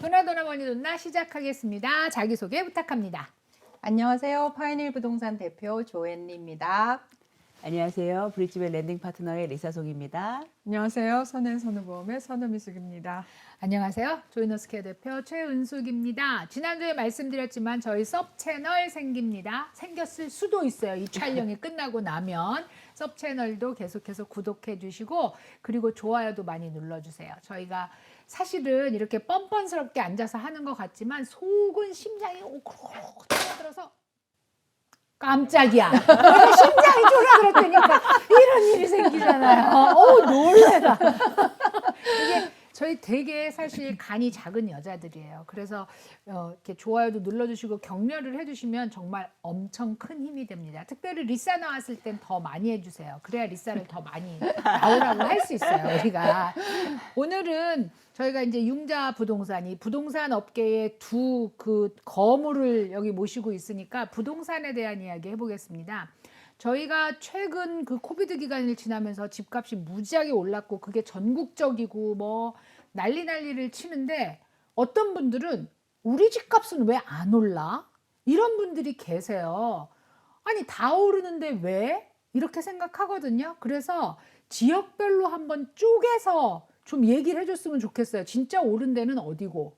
도나도나 머니돈나 시작하겠습니다. 자기소개 부탁합니다. 안녕하세요. 파인일 부동산 대표 조앤리입니다. 안녕하세요. 브릿지벨 랜딩 파트너의 리사송입니다. 안녕하세요. 선앤선우보험의 선우미숙입니다. 안녕하세요. 조이너스케어 대표 최은숙입니다. 지난주에 말씀드렸지만 저희 섭 채널 생깁니다. 생겼을 수도 있어요. 이 촬영이 끝나고 나면 섭 채널도 계속해서 구독해 주시고 그리고 좋아요도 많이 눌러주세요. 저희가 사실은 이렇게 뻔뻔스럽게 앉아서 하는 것 같지만 속은 심장이 오글오글 뛰어들어서 깜짝이야. 심장이 졸아들었다니까 이런 일이 생기잖아요. 놀래라. 이게 저희 되게 사실 간이 작은 여자들이에요. 그래서 이렇게 좋아요도 눌러주시고 격려를 해주시면 정말 엄청 큰 힘이 됩니다. 특별히 리사 나왔을 땐 더 많이 해주세요. 그래야 리사를 더 많이 나오라고 할 수 있어요. 우리가 오늘은 저희가 이제 융자 부동산이 부동산 업계의 두 그 거물을 여기 모시고 있으니까 부동산에 대한 이야기 해보겠습니다. 저희가 최근 그 코비드 기간을 지나면서 집값이 무지하게 올랐고 그게 전국적이고 뭐 난리를 치는데 어떤 분들은 우리 집값은 왜 안 올라? 이런 분들이 계세요. 아니 다 오르는데 왜? 이렇게 생각하거든요. 그래서 지역별로 한번 쪼개서 좀 얘기를 해줬으면 좋겠어요. 진짜 오른 데는 어디고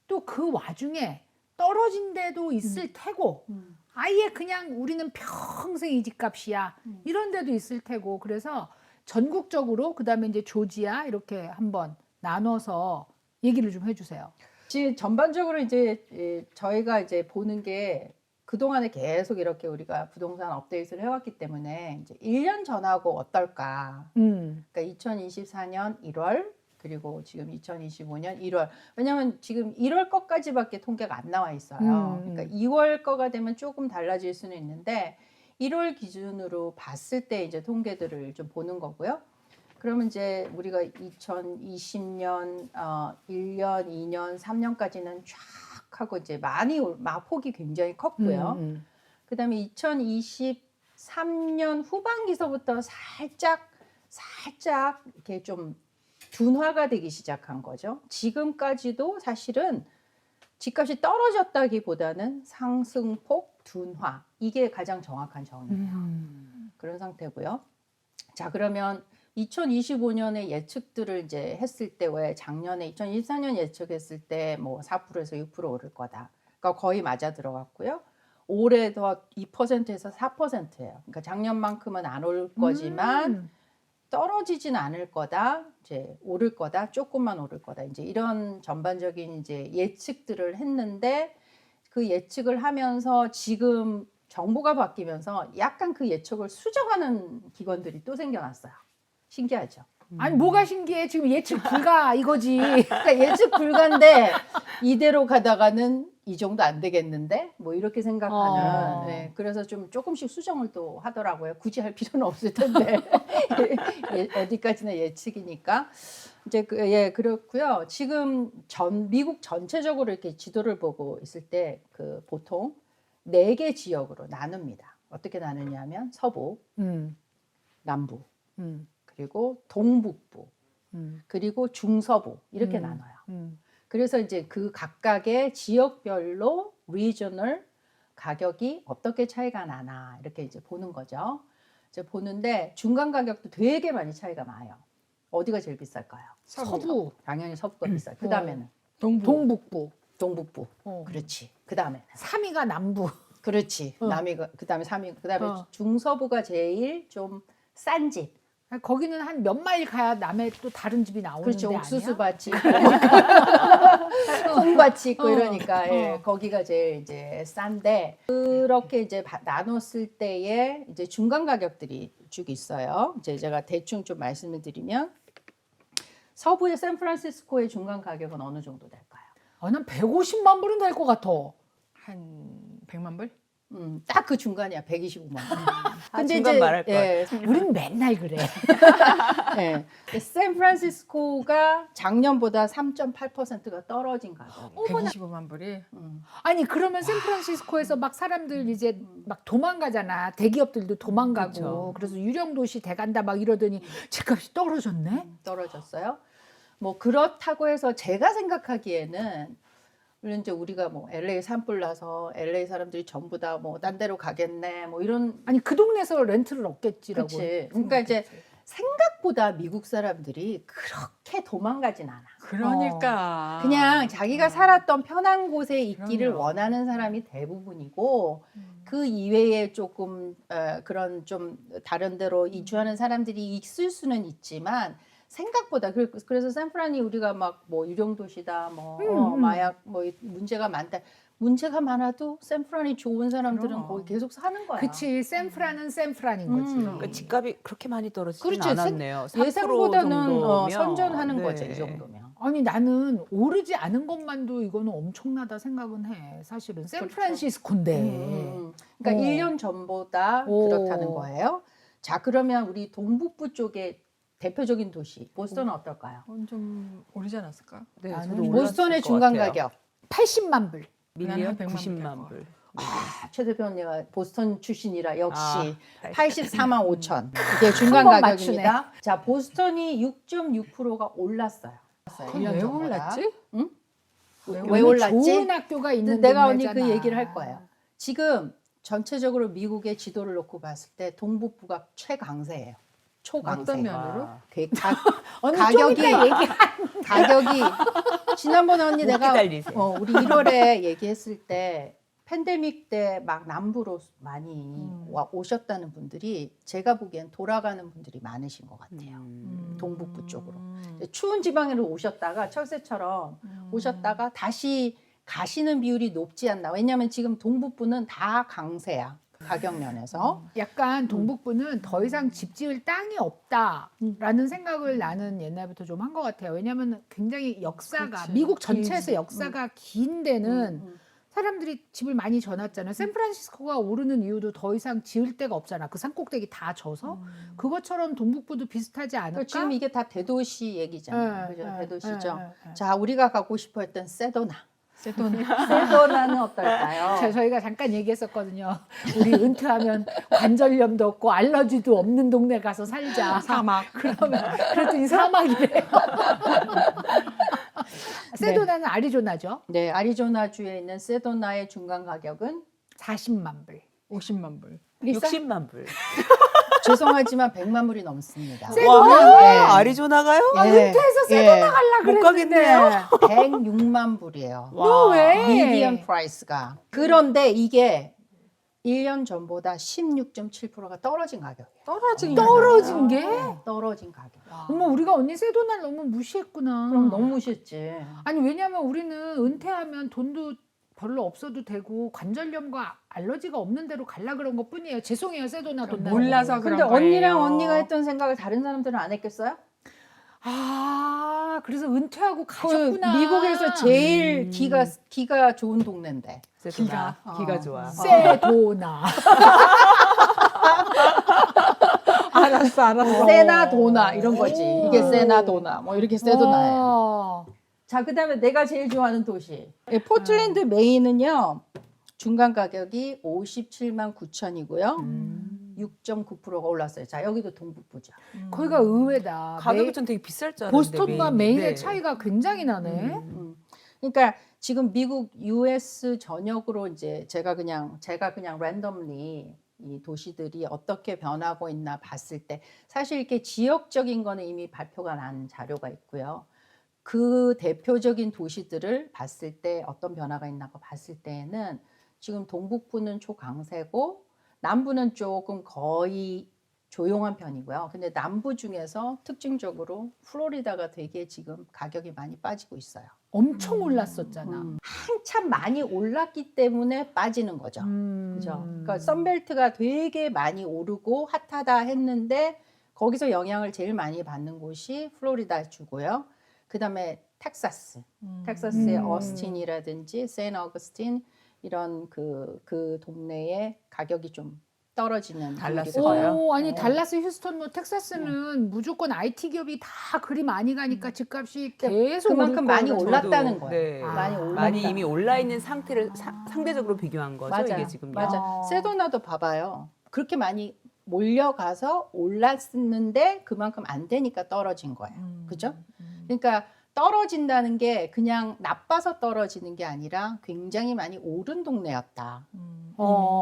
또 그 와중에 떨어진 데도 있을 테고 아예 그냥 우리는 평생 이 집값이야 이런 데도 있을 테고 그래서 전국적으로 그다음에 이제 조지아 이렇게 한번 나눠서 얘기를 좀 해주세요. 지금 전반적으로 이제 저희가 이제 보는 게 그동안에 계속 이렇게 우리가 부동산 업데이트를 해왔기 때문에 이제 1년 전하고 어떨까. 그러니까 2024년 1월 그리고 지금 2025년 1월. 왜냐하면 지금 1월 거까지밖에 통계가 안 나와 있어요. 그러니까 2월 거가 되면 조금 달라질 수는 있는데 1월 기준으로 봤을 때 이제 통계들을 좀 보는 거고요. 그러면 이제 우리가 2020년 1년, 2년, 3년까지는 쫙 하고 이제 많이 폭이 굉장히 컸고요. 그다음에 2023년 후반기서부터 살짝 이렇게 좀 둔화가 되기 시작한 거죠. 지금까지도 사실은 집값이 떨어졌다기보다는 상승폭 둔화 이게 가장 정확한 정의예요. 그런 상태고요. 자 그러면 2025년의 예측들을 이제 했을 때 왜 작년에 2024년 예측했을 때 뭐 4%에서 6% 오를 거다. 그러니까 거의 맞아 들어갔고요. 올해 더 2%에서 4%예요. 그러니까 작년만큼은 안 올 거지만 떨어지진 않을 거다. 이제 오를 거다. 조금만 오를 거다. 이제 이런 전반적인 이제 예측들을 했는데 그 예측을 하면서 지금 정부가 바뀌면서 약간 그 예측을 수정하는 기관들이 또 생겨났어요. 신기하죠. 아니 뭐가 신기해? 지금 예측 불가 이거지. 그러니까 예측 불가인데 이대로 가다가는 이 정도 안 되겠는데 뭐 이렇게 생각하는. 네, 그래서 좀 조금씩 수정을 또 하더라고요. 굳이 할 필요는 없을 텐데 어디까지나 예측이니까 이제 그렇고요. 지금 미국 전체적으로 이렇게 지도를 보고 있을 때 그 보통 4개 지역으로 나눕니다. 어떻게 나누냐면 서부, 남부. 그리고 동북부, 그리고 중서부 이렇게 나눠요. 그래서 이제 그 각각의 지역별로 리저널 가격이 어떻게 차이가 나나 이렇게 이제 보는 거죠. 이제 보는데 중간 가격도 되게 많이 차이가 나요. 어디가 제일 비쌀까요? 서부. 당연히 서부가 비싸요. 그 다음에는 동북부. 동북부. 그렇지. 그 다음에는 3위가 남부. 그렇지. 남이가 그 다음에 3위. 그 다음에 중서부가 제일 좀 싼 집. 거기는 한 몇 마일 가야 남의 또 다른 집이 나오는데 그렇죠. 아니야? 옥수수밭이 있고 콩밭이 있고 이러니까 거기가 제일 이제 싼데 그렇게 이제 나눴을 때에 이제 중간 가격들이 쭉 있어요. 이제 제가 대충 좀 말씀을 드리면 서부의 샌프란시스코의 중간 가격은 어느 정도 될까요? 난 150만 불은 될 것 같아. 한 100만 불? 딱 그 중간이야. 125만 원. 근데 중간 말할 걸. 우린 맨날 그래. 네. 샌프란시스코가 작년보다 3.8%가 떨어진 가격. 125만 불이? 아니 그러면 샌프란시스코에서 막 사람들 이제 막 도망가잖아. 대기업들도 도망가고. 그쵸. 그래서 유령 도시 돼간다 막 이러더니 집값이 떨어졌네. 떨어졌어요. 뭐 그렇다고 해서 제가 생각하기에는 물론 이제 우리가 뭐 LA 산불 나서 LA 사람들이 전부 다 뭐 딴 데로 가겠네 뭐 이런 아니 그 동네에서 렌트를 얻겠지라고. 그치. 그러니까 이제 생각보다 미국 사람들이 그렇게 도망가진 않아. 그러니까 그냥 자기가 살았던 편한 곳에 있기를 그럼요. 원하는 사람이 대부분이고 그 이외에 조금 그런 좀 다른 데로 이주하는 사람들이 있을 수는 있지만 생각보다 그래서 샌프란이 우리가 막 뭐 유령 도시다 뭐 마약 뭐 문제가 많다. 문제가 많아도 샌프란이 좋은 사람들은 그럼. 거기 계속 사는 거야. 그치 샌프란은 샌프란인 거지. 그러니까 집값이 그렇게 많이 떨어지진 그렇죠. 않았네요. 3% 예상보다는 정도면. 선전하는 네. 거죠 이 정도면. 아니 나는 오르지 않은 것만도 이거는 엄청나다 생각은 해. 사실은 샌프란시스코인데. 그러니까 어. 1년 전보다 오. 그렇다는 거예요. 자, 그러면 우리 동북부 쪽에 대표적인 도시 보스턴은 어떨까요? 좀 오르지 않았을까? 네, 나는 저도 올랐을 보스턴의 것 중간 같아요. 가격. 80만 불. 밀리언 한 100만 불 90만 불. 최 대표 언니가 보스턴 출신이라 역시 아, 84만 5천. 이게 중간 한번 가격입니다. 자, 보스턴이 6.6%가 올랐어요. 그럼 왜 올랐지? 응? 왜 왜 올랐지? 좋은 학교가 있는 내가 언니 동네잖아. 그 얘기를 할 거예요. 지금 전체적으로 미국의 지도를 놓고 봤을 때 동북부가 최강세예요. 초강세. 어떤 면으로? 그 언니 가격이 좀 이따 얘기. 가격이 지난번에 언니 못 내가 기다리세요. 우리 1월에 얘기했을 때 팬데믹 때 막 남부로 많이 오셨다는 분들이 제가 보기엔 돌아가는 분들이 많으신 것 같아요. 동북부 쪽으로. 추운 지방으로 오셨다가 철새처럼 오셨다가 다시 가시는 비율이 높지 않나. 왜냐하면 지금 동북부는 다 강세야. 가격 면에서. 약간 동북부는 더 이상 집 지을 땅이 없다라는 생각을 나는 옛날부터 좀 한 것 같아요. 왜냐하면 굉장히 역사가 그렇지. 미국 전체에서 길지. 역사가 긴 데는 사람들이 집을 많이 져놨잖아요. 샌프란시스코가 오르는 이유도 더 이상 지을 데가 없잖아. 그 산꼭대기 다 져서 그것처럼 동북부도 비슷하지 않을까? 그러니까 지금 이게 다 대도시 얘기잖아요. 네, 그죠? 네, 대도시죠. 네, 네. 자, 우리가 가고 싶어 했던 세도나. 세돈 세도나는 어떨까요? 저희가 잠깐 얘기했었거든요. 우리 은퇴하면 관절염도 없고 알러지도 없는 동네 가서 살자. 사막. 그러면 그랬더니 사막이래요. 세도나는 아리조나죠. 네, 아리조나주에 있는 세도나의 중간 가격은 40만 불. 50만 불. 60만 불. 죄송하지만 100만 불이 넘습니다. 세도나? 네. 아리조나가요? 은퇴해서 세도나 갈라 못 그랬는데. 가겠네요. 106만 불이에요. 너 왜? 미디언 프라이스가. 그런데 이게 1년 전보다 16.7%가 떨어진 가격이에요. 떨어진 게? 떨어진 가격. 어머 우리가 언니 세도나를 너무 무시했구나. 그럼 너무 무시했지. 아니 왜냐면 우리는 은퇴하면 돈도 별로 없어도 되고 관절염과 알러지가 없는 데로 갈라 그런 것 뿐이에요. 죄송해요 세도나 돈 나가고. 몰라서 근데 그런 언니랑 거예요. 언니가 했던 생각을 다른 사람들은 안 했겠어요? 아 그래서 은퇴하고 그 가셨구나. 미국에서 제일 기가 좋은 동네인데. 세도나. 기가 좋아. 세도나. 알았어. 세나도나 이런 거지. 오. 이게 세나도나 뭐 이렇게 세도나예요. 어. 자, 그다음에 내가 제일 좋아하는 도시. 포틀랜드 메인은요. 중간 가격이 57만 9천이고요. 6.9%가 올랐어요. 자, 여기도 동북부죠. 거기가 의외다. 가격이 좀 되게 비쌀 줄 알았는데. 보스턴과 메인의 네. 차이가 굉장히 나네. 그러니까 지금 미국 US 전역으로 이제 제가 그냥 랜덤리 이 도시들이 어떻게 변하고 있나 봤을 때 사실 이렇게 지역적인 거는 이미 발표가 난 자료가 있고요. 그 대표적인 도시들을 봤을 때 어떤 변화가 있나가 봤을 때에는 지금 동북부는 초강세고 남부는 조금 거의 조용한 편이고요. 근데 남부 중에서 특징적으로 플로리다가 되게 지금 가격이 많이 빠지고 있어요. 엄청 올랐었잖아. 한참 많이 올랐기 때문에 빠지는 거죠. 그죠? 그러니까 썬벨트가 되게 많이 오르고 핫하다 했는데 거기서 영향을 제일 많이 받는 곳이 플로리다 주고요. 그다음에 텍사스의 어스틴이라든지 세인트 어거스틴 이런 그 동네의 가격이 좀 떨어지는 달라스 분위기가 가요? 오, 아니 달라스, 휴스턴, 뭐 텍사스는 무조건 IT 기업이 다 그리 많이 가니까 집값이 계속 그만큼 오를 많이 거라고. 올랐다는 저도, 거예요. 네. 많이 올랐다. 많이 이미 올라 있는 상태를 상대적으로 비교한 거죠. 맞아, 이게 지금. 맞아. 세도나도 봐봐요. 그렇게 많이 몰려가서 올랐는데 그만큼 안 되니까 떨어진 거예요. 그죠? 그러니까 떨어진다는 게 그냥 나빠서 떨어지는 게 아니라 굉장히 많이 오른 동네였다.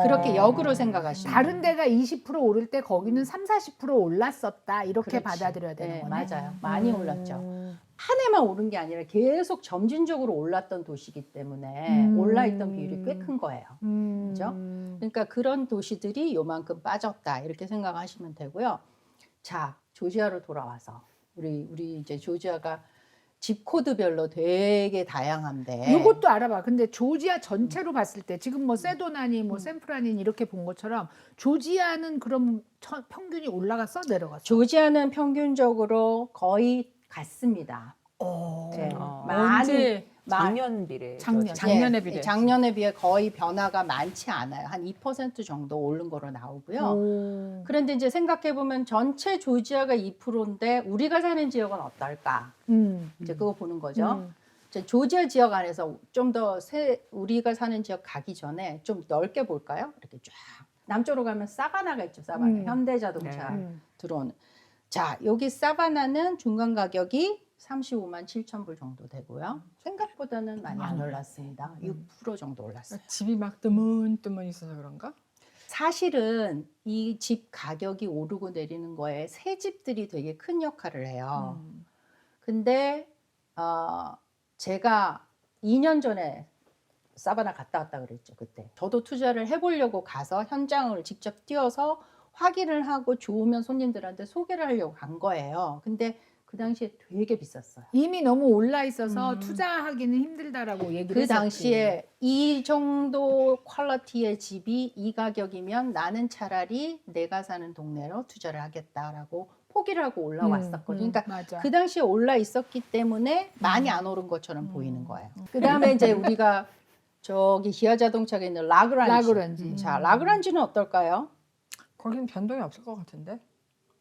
그렇게 역으로 생각하시면 다른 데가 20% 오를 때 거기는 30-40% 올랐었다. 이렇게 그렇지. 받아들여야 되는 네, 거네. 맞아요. 많이 올랐죠. 한 해만 오른 게 아니라 계속 점진적으로 올랐던 도시이기 때문에 올라있던 비율이 꽤 큰 거예요. 그죠? 그러니까 그런 도시들이 요만큼 빠졌다 이렇게 생각하시면 되고요. 자, 조지아로 돌아와서 우리 이제 조지아가 집 코드별로 되게 다양한데 이것도 알아봐. 근데 조지아 전체로 봤을 때 지금 뭐 세도나니 뭐 샌프란이니 이렇게 본 것처럼 조지아는 그럼 평균이 올라갔어 내려갔어? 조지아는 평균적으로 거의 같습니다. 네. 언제 작년 비례. 작년에 예, 비해. 작년에 비해 거의 변화가 많지 않아요. 한 2% 정도 오른 거로 나오고요. 오. 그런데 이제 생각해 보면 전체 조지아가 2%인데 우리가 사는 지역은 어떨까? 이제 그거 보는 거죠. 이제 조지아 지역 안에서 좀 더 우리가 사는 지역 가기 전에 좀 넓게 볼까요? 이렇게 쫙 남쪽으로 가면 사바나가 있죠. 사바나 현대자동차 들어오는. 자, 여기 사바나는 중간 가격이 35만 7천 불 정도 되고요. 생각보다는 많이 안 올랐습니다. 6% 정도 올랐어요. 집이 막 뜨문뜨문 있어서 그런가? 사실은 이 집 가격이 오르고 내리는 거에 새 집들이 되게 큰 역할을 해요. 근데 제가 2년 전에 사바나 갔다 왔다 그랬죠. 그때 저도 투자를 해보려고 가서 현장을 직접 뛰어서 확인을 하고 좋으면 손님들한테 소개를 하려고 간 거예요. 근데 그 당시에 되게 비쌌어요. 이미 너무 올라 있어서 투자하기는 힘들다라고 얘기를 그 했었지. 당시에 이 정도 퀄리티의 집이 이 가격이면 나는 차라리 내가 사는 동네로 투자를 하겠다라고 포기를 하고 올라왔었거든요. 그러니까 맞아. 그 당시에 올라 있었기 때문에 많이 안 오른 것처럼 보이는 거예요. 그 다음에 이제 우리가 저기 기아 자동차가 있는 라그란지. 자, 라그란지는 어떨까요? 거기는 변동이 없을 것 같은데.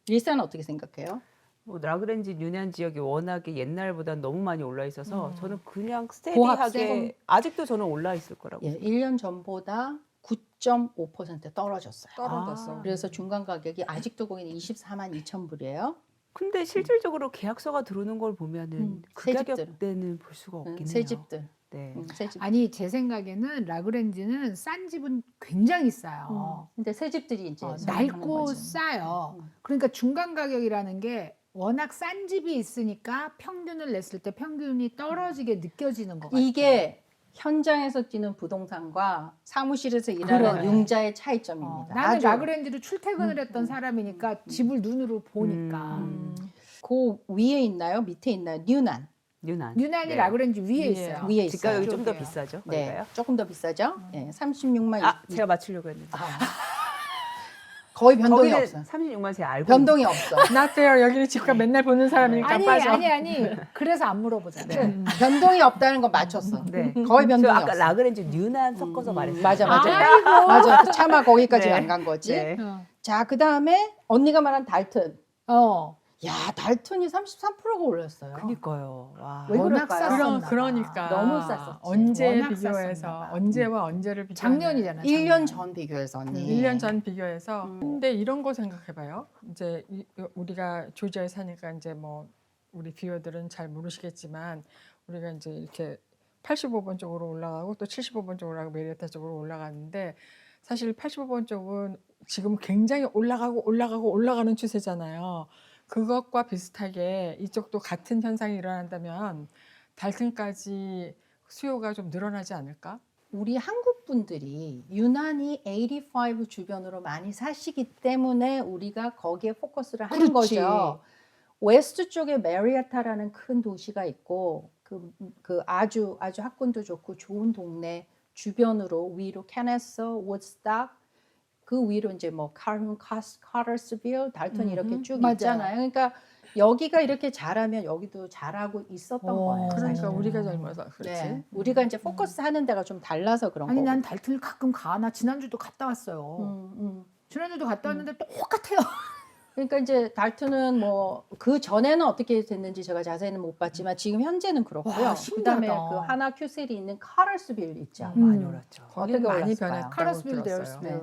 일산은 어떻게 생각해요? 뭐 라그랜지 뉴난 지역이 워낙에 옛날보다 너무 많이 올라 있어서 저는 그냥 고합세? 스테디하게 아직도 저는 올라 있을 거라고. 예, 1년 전보다 9.5% 떨어졌어요. 떨어졌어. 그래서 중간 가격이 아직도 거기는 24만 2천 불이에요. 근데 실질적으로 계약서가 들어오는 걸 보면은 그 새 집들. 가격대는 볼 수가 없긴 새 해요. 집들. 네. 새 집. 아니 제 생각에는 라그랜지는 싼 집은 굉장히 싸요. 근데 새 집들이 이제 낡고 싸요. 그러니까 중간 가격이라는 게 워낙 싼 집이 있으니까 평균을 냈을 때 평균이 떨어지게 느껴지는 것 같아요. 이게 현장에서 뛰는 부동산과 사무실에서 일하는 그러네. 융자의 차이점입니다. 나는 아주 라그랜지로 출퇴근을 했던 사람이니까 집을 눈으로 보니까 그 위에 있나요? 밑에 있나요? 뉴난. 뉴난. 뉴난이 네. 라그랜지 위에 위에. 있어요. 위에 집가 있어요. 여기 좀 더 쪽이에요. 비싸죠? 네, 거기가요? 조금 더 비싸죠? 네, 36만. 제가 맞추려고 했는데. 거의 변동이 거기는 없어요. 36만 제가 알고 변동이 없어. 나트요 여기는 집값 맨날 보는 사람이니까 아니 빠져. 아니 그래서 안 물어보잖아요. 변동이 없다는 건 맞췄어. 네. 거의 저 변동이 아까 없어. 라그랜지 뉴난 섞어서 말했어요. 맞아. 아이고. 맞아. 차마 거기까지 네. 안 간 거지. 네. 자, 그 다음에 언니가 말한 달튼. 어. 야, 달튼이 33%가 올랐어요. 그니까요. 와. 왜 워낙 그럴까요? 쌌었나 봐. 그러니까 너무 쌌었지. 언제 워낙 비교해서 쌌었나 봐. 언제와 언제를 비교하면 작년이잖아. 1년 전 비교해서 언니. 1년 전 비교해서 근데 이런 거 생각해봐요. 이제 우리가 조지아에 사니까 이제 뭐 우리 비어들은 잘 모르시겠지만 우리가 이제 이렇게 85번 쪽으로 올라가고 또 75번 쪽으로 올라가고 메리어타 쪽으로 올라가는데 사실 85번 쪽은 지금 굉장히 올라가는 추세잖아요. 그것과 비슷하게 이쪽도 같은 현상이 일어난다면 달튼까지 수요가 좀 늘어나지 않을까? 우리 한국 분들이 유난히 85 주변으로 많이 사시기 때문에 우리가 거기에 포커스를 하는 그렇지. 거죠. 웨스트 쪽에 메리어타라는 큰 도시가 있고 그 아주 학군도 좋고 좋은 동네 주변으로 위로 캐네서, 우드스탁 그 위로 이제 뭐 카터스빌, 달튼 이렇게 쭉 맞아요. 있잖아요. 그러니까 여기가 이렇게 잘하면 여기도 잘하고 있었던 거예요. 그러니까 사실은. 우리가 잘못해서 그렇지. 네. 우리가 이제 포커스 하는 데가 좀 달라서 그런 아니 거고. 난 달튼을 가끔 가. 나 지난주도 갔다 왔어요. 지난주도 갔다 왔는데 똑같아요. 그러니까 이제 달튼은 뭐 그 전에는 어떻게 됐는지 제가 자세히는 못 봤지만 지금 현재는 그렇고요. 와, 그다음에 신기하다. 그 하나 큐셀이 있는 카터스빌 있죠. 많이 올랐죠. 거기는 어떻게 많이 올랐을까요? 변했다고 카러스빌 들었어요. 데어스빌.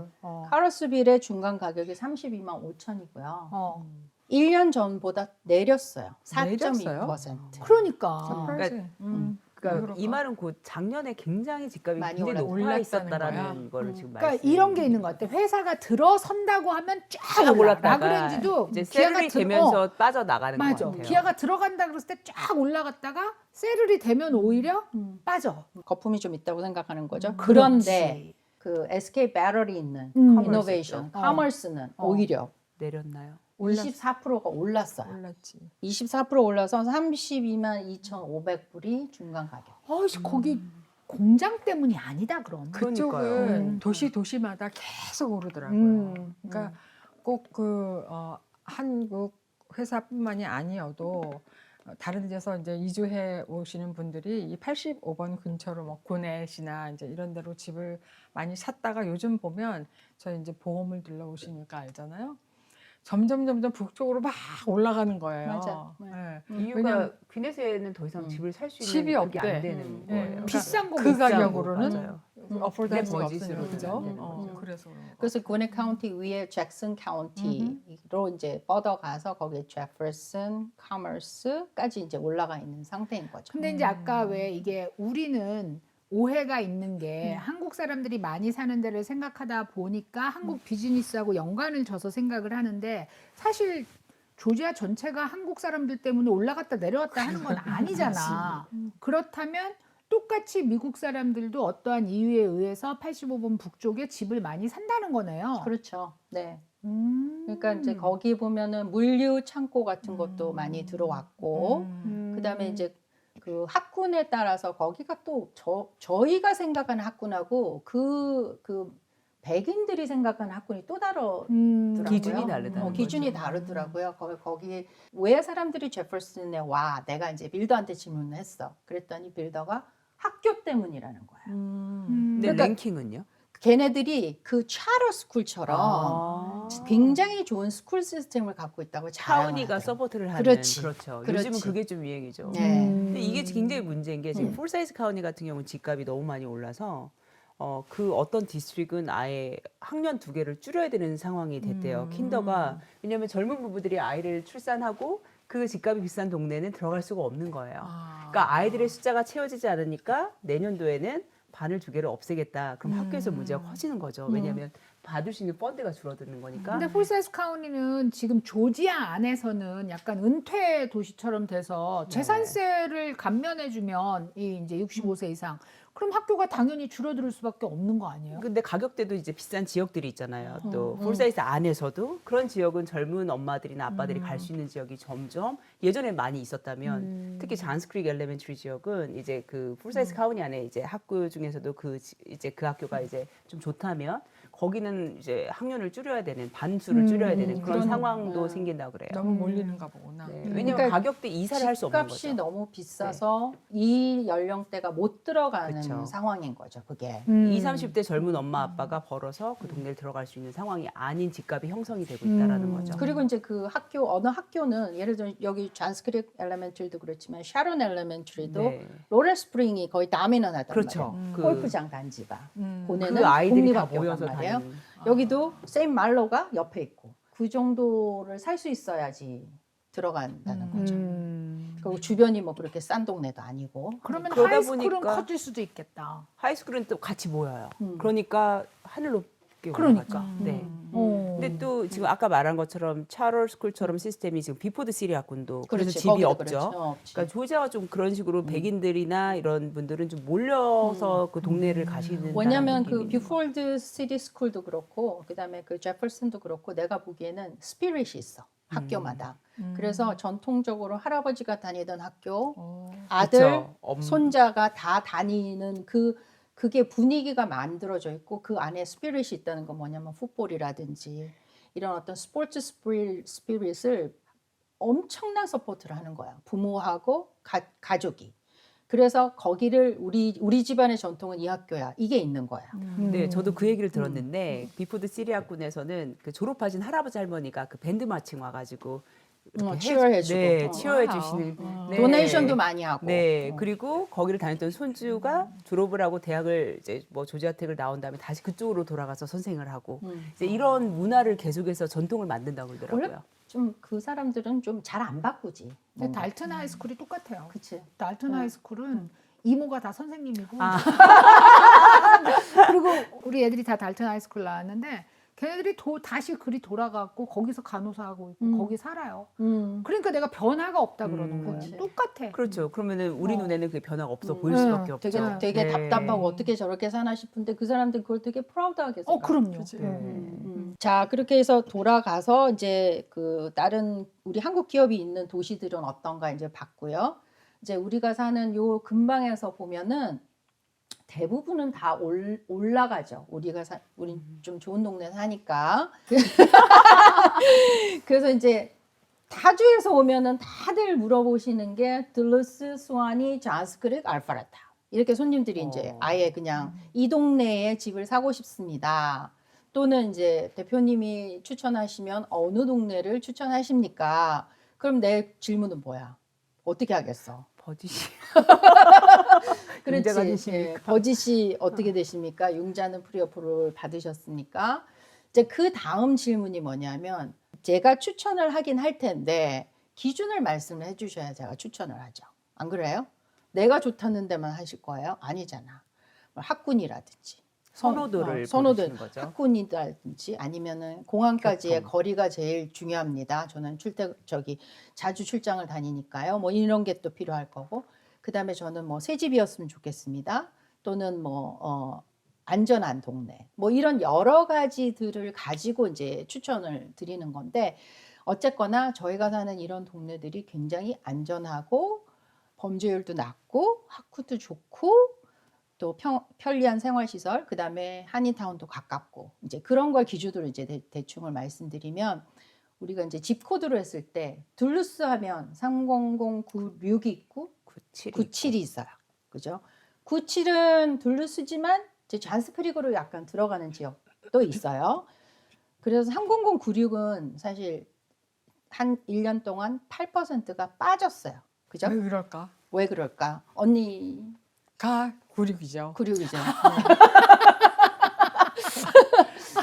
카터스빌의 중간 가격이 32만 5천이고요. 어. 1년 전보다 내렸어요. 내렸어요? 4.2%. 그러니까. 서프라이즈. 그러니까 그럴까? 이 말은 곧 작년에 굉장히 집값이 많이 굉장히 높아 올랐다는 있었다라는 거야. 거를 지금 그러니까 말씀. 이런 게 있는 것 같아. 회사가 들어선다고 하면 쫙 올라. 올랐다가 라그랜지도 이제 기아가 세율이 되면서 빠져나가는 것 맞아. 같아요. 기아가 들어간다 그랬을 때 쫙 올라갔다가 세율이 되면 오히려 빠져. 거품이 좀 있다고 생각하는 거죠. 그렇지. 그런데 그 SK 배터리 있는 이노베이션, 어. 커머스는 오히려 내렸나요? 24%가 올랐어요. 올랐지. 24% 올라서 32만 2,500불이 중간 가격. 어이씨 거기 공장 때문이 아니다 그럼. 그러니까요. 그쪽은 도시마다 계속 오르더라고요. 그러니까 꼭 그 한국 회사뿐만이 아니어도 다른 데서 이제 이주해 오시는 분들이 이 85번 근처로 뭐 고넷이나 이제 이런 데로 집을 많이 샀다가 요즘 보면 저희 이제 보험을 들러 오시니까 알잖아요. 점점 북쪽으로 막 올라가는 거예요. 맞아. 네. 이유가 왜냐면 귀넷에는 더 이상 집을 살 수 있는 집이 그게 없대. 안 되는 네. 거예요. 비싼 거 그 비싼 거. 가격으로는 맞아요. 어폴드할 네, 수가 머지스로 없으니까 그죠? 되는 거죠. 그래서 그런 거. 그래서 고넷 카운티 위에 잭슨 카운티로 이제 뻗어가서 거기에 제퍼슨, 커머스까지 이제 올라가 있는 상태인 거죠. 근데 이제 아까 왜 이게 우리는 오해가 있는 게 한국 사람들이 많이 사는 데를 생각하다 보니까 한국 비즈니스하고 연관을 져서 생각을 하는데 사실 조지아 전체가 한국 사람들 때문에 올라갔다 내려왔다 하는 건 아니잖아. 그렇다면 똑같이 미국 사람들도 어떠한 이유에 의해서 85번 북쪽에 집을 많이 산다는 거네요. 그렇죠. 네. 음. 그러니까 이제 거기 보면은 물류 창고 같은 것도 많이 들어왔고, 그다음에 이제 그 학군에 따라서 거기가 또 저희가 생각하는 학군하고 그 백인들이 생각하는 학군이 또 다르더라고요. 기준이 다르다는 기준이 거죠. 다르더라고요. 거기 왜 사람들이 제퍼슨에 와? 내가 이제 빌더한테 질문을 했어. 그랬더니 빌더가 학교 때문이라는 거야. 근데 그러니까 랭킹은요? 걔네들이 그 차러 스쿨처럼 아. 굉장히 좋은 스쿨 시스템을 갖고 있다고 차은이가 자랑하더라고요. 서포트를 하는 그렇지. 그렇죠. 그렇지. 요즘은 그게 좀 유행이죠. 네. 근데 이게 굉장히 문제인 게 지금 풀사이즈 카운티 같은 경우는 집값이 너무 많이 올라서 그 어떤 디스트릭은 아예 학년 2개를 줄여야 되는 상황이 됐대요. 킨더가 왜냐하면 젊은 부부들이 아이를 출산하고 그 집값이 비싼 동네는 들어갈 수가 없는 거예요. 그러니까 아이들의 숫자가 채워지지 않으니까 내년도에는 반을 2개를 없애겠다. 그럼 학교에서 문제가 커지는 거죠. 왜냐하면 받을 수 있는 펀드가 줄어드는 거니까. 근데 폴사이스 카운티는 지금 조지아 안에서는 약간 은퇴 도시처럼 돼서 재산세를 감면해주면 이 이제 65세 이상 그럼 학교가 당연히 줄어들 수밖에 없는 거 아니에요? 근데 가격대도 이제 비싼 지역들이 있잖아요. 또 풀사이즈 안에서도 그런 지역은 젊은 엄마들이나 아빠들이 갈 수 있는 지역이 점점 예전에 많이 있었다면 특히 잔스크릭 엘레멘터리 지역은 이제 그 풀사이즈 카운티 안에 이제 학교 중에서도 이제 그 학교가 이제 좀 좋다면 거기는 이제 학년을 줄여야 되는 반수를 줄여야 되는 그런 상황도 생긴다고 그래요. 너무 몰리는가 보구나. 네, 왜냐면 그러니까 가격대 이사를 할 수 없는 집값이 거죠. 너무 비싸서 이 연령대가 못 들어가는 그쵸. 상황인 거죠. 그게. 20, 30대 젊은 엄마 아빠가 벌어서 그 동네를 들어갈 수 있는 상황이 아닌 집값이 형성이 되고 있다라는 거죠. 그리고 이제 그 학교 어느 학교는 예를 들어 여기 잔스크릭 엘레멘터리도 그렇지만 샤론 엘레멘터리도 네. 로렐 스프링이 거의 다미너나단 그렇죠. 말이에요. 그- 골프장 단지가. 보내는 그 아이들이 다 공립학교란 모여서 말이에요. 다니는. 여기도 세임 말로가 옆에 있고 그 정도를 살 수 있어야지 들어간다는 거죠. 그리고 주변이 뭐 그렇게 싼 동네도 아니고. 그러면 그러다 하이스쿨은 보니까- 커질 수도 있겠다. 하이스쿨은 또 같이 모여요. 그러니까 하늘 높게 그러니까. 올라가죠. 네. 어. 근데 또 지금 아까 말한 것처럼 차럴 스쿨처럼 시스템이 지금 비포드 시리 학군도 그래서 그렇지, 집이 거기도 없죠. 그렇죠. 없지. 그러니까 조지아가 좀 그런 식으로 백인들이나 이런 분들은 좀 몰려서 그 동네를 가시는. 왜냐하면 그 뷰폴드 시티 스쿨도 그렇고 그다음에 그 제퍼슨도 그렇고 내가 보기에는 스피릿이 있어 학교마다. 그래서 전통적으로 할아버지가 다니던 학교, 아들, 그쵸. 손자가 다 다니는 그게 분위기가 만들어져 있고 그 안에 스피릿이 있다는 건 뭐냐면 풋볼이라든지 이런 어떤 스포츠 스피릿을 엄청난 서포트를 하는 거야. 부모하고 가족이. 그래서 거기를 우리 집안의 전통은 이 학교야. 이게 있는 거야. 네, 저도 그 얘기를 들었는데 비포드 시리 학군에서는 그 졸업하신 할아버지 할머니가 그 밴드 마칭 와가지고 이렇게 치어해주고. 네, 어. 치어해 주시는 네. 도네이션도 많이 하고. 네, 그리고 거기를 다녔던 손주가 졸업을 하고 대학을 이제 뭐 조지아텍을 나온 다음에 다시 그쪽으로 돌아가서 선생을 하고 이제 이런 문화를 계속해서 전통을 만든다고 원래 그러더라고요. 좀 그 사람들은 좀 잘 안 바꾸지. 근데 뭔가. 달튼 하이스쿨이 똑같아요. 그치. 달튼 음. 하이스쿨은 이모가 다 선생님이고 아. 그리고 우리 애들이 다 달튼 하이스쿨 나왔는데 걔네들이 다시 그리 돌아가고 거기서 간호사하고 있고 거기 살아요. 그러니까 내가 변화가 없다 그러는 거예요. 그치. 똑같아. 그렇죠. 그러면은 우리 어. 눈에는 그게 변화가 없어 음. 보일 수밖에 없죠. 되게 네. 답답하고 어떻게 저렇게 사나 싶은데 그 사람들 그걸 되게 프라우드하게 생각. 그럼요. 그치. 네. 자, 그렇게 해서 돌아가서 이제 그 다른 우리 한국 기업이 있는 도시들은 어떤가 이제 봤고요. 이제 우리가 사는 요 근방에서 보면은 대부분은 다 올라가죠. 우리 좀 좋은 동네 사니까. 그래서 이제 타주에서 오면은 다들 물어보시는 게 들루스, 수완이, 잔스크릭, 알파라타. 이렇게 손님들이 이제 아예 그냥 이 동네에 집을 사고 싶습니다. 또는 이제 대표님이 추천하시면 어느 동네를 추천하십니까? 그럼 내 질문은 뭐야? 어떻게 하겠어? 버짓이 그렇지. 융자가 되십니까? 예, 버짓이 어떻게 되십니까? 융자는 프리어프를 받으셨습니까? 이제 그 다음 질문이 뭐냐면 제가 추천을 하긴 할 텐데 기준을 말씀을 해주셔야 제가 추천을 하죠. 안 그래요? 내가 좋다는 데만 하실 거예요? 아니잖아. 뭐 학군이라든지 선호도를 선호도 보시는 거죠. 학군이라든지 아니면은 공항까지의 교통. 거리가 제일 중요합니다. 저는 자주 출장을 다니니까요. 뭐 이런 게 또 필요할 거고. 그다음에 저는 뭐 새 집이었으면 좋겠습니다. 또는 뭐 안전한 동네. 뭐 이런 여러 가지들을 가지고 이제 추천을 드리는 건데 어쨌거나 저희가 사는 이런 동네들이 굉장히 안전하고 범죄율도 낮고 학구도 좋고 또 편리한 생활시설, 그 다음에 한인타운도 가깝고, 이제 그런 걸 기준으로 이제 대충을 말씀드리면, 우리가 이제 집 코드로 했을 때, 둘루스 하면 3009 있고, 97이 있어요. 그죠? 97은 둘루스지만, 이제 잔스크릭으로 약간 들어가는 지역도 있어요. 그래서 3009은 사실 한 1년 동안 8%가 빠졌어요. 그죠? 왜 그럴까? 왜 그럴까? 언니 가 96이죠. 96이죠.